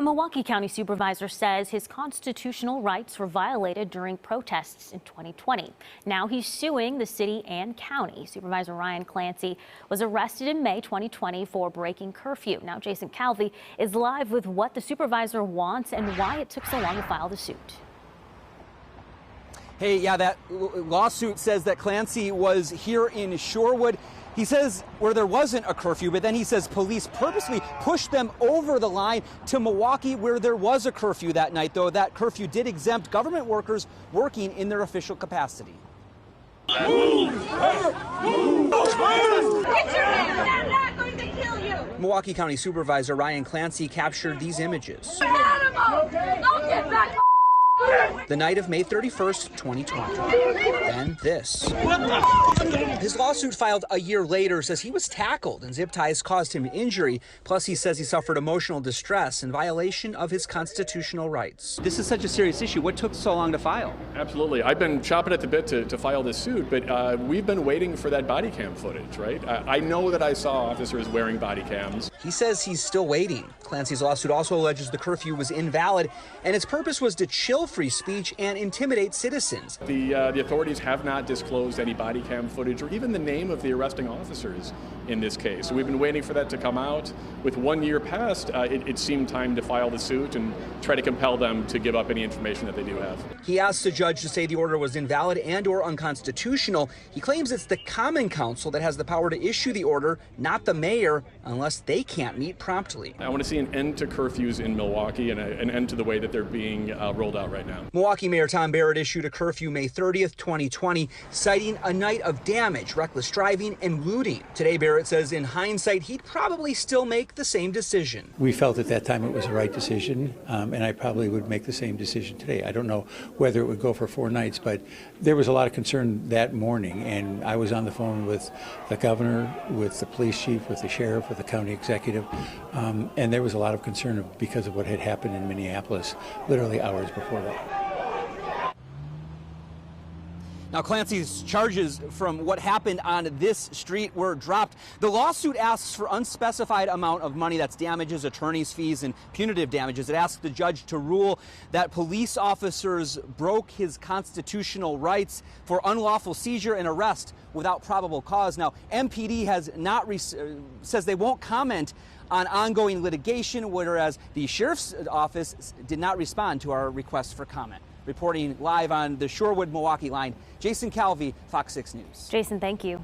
A Milwaukee County Supervisor says his constitutional rights were violated during protests in 2020. Now he's suing the city and county. Supervisor Ryan Clancy was arrested in May 2020 for breaking curfew. Now Jason Calvi is live with what the supervisor wants and why it took so long to file the suit. Hey, yeah, that lawsuit says that Clancy was here in Shorewood. He says where there wasn't a curfew, but then he says police purposely pushed them over the line to Milwaukee where there was a curfew that night, though that curfew did exempt government workers working in their official capacity. Milwaukee County Supervisor Ryan Clancy captured these images. The night of May 31st, 2020. Then this. His lawsuit filed a year later says he was tackled and zip ties caused him injury. Plus, he says he suffered emotional distress in violation of his constitutional rights. This is such a serious issue. What took so long to file? Absolutely. I've been chopping at the bit to file this suit, but we've been waiting for that body cam footage, right? I know that I saw officers wearing body cams. He says he's still waiting. Clancy's lawsuit also alleges the curfew was invalid and its purpose was to chill free speech and intimidate citizens. The authorities have not disclosed any body cam footage or even the name of the arresting officers in this case. So we've been waiting for that to come out. With 1 year past, it seemed time to file the suit and try to compel them to give up any information that they do have. He asked the judge to say the order was invalid and or unconstitutional. He claims it's the Common Council that has the power to issue the order, not the mayor, unless they can't meet promptly. I want to see an end to curfews in Milwaukee and an end to the way that they're being rolled out right now. Milwaukee Mayor Tom Barrett issued a curfew May 30th, 2020, citing a night of damage, reckless driving, and looting. Today, Barrett says in hindsight, he'd probably still make the same decision. We felt at that time it was the right decision, and I probably would make the same decision today. I don't know whether it would go for 4 nights, but there was a lot of concern that morning, and I was on the phone with the governor, with the police chief, with the sheriff, with the county executive, and there was a lot of concern because of what had happened in Minneapolis literally hours before that. Now, Clancy's charges from what happened on this street were dropped. The lawsuit asks for unspecified amount of money, that's damages, attorney's fees, and punitive damages. It asks the judge to rule that police officers broke his constitutional rights for unlawful seizure and arrest without probable cause. Now, MPD has not says they won't comment on ongoing litigation, whereas the sheriff's office did not respond to our request for comment. Reporting live on the Shorewood, Milwaukee line, Jason Calvi, FOX6 News. Jason, thank you.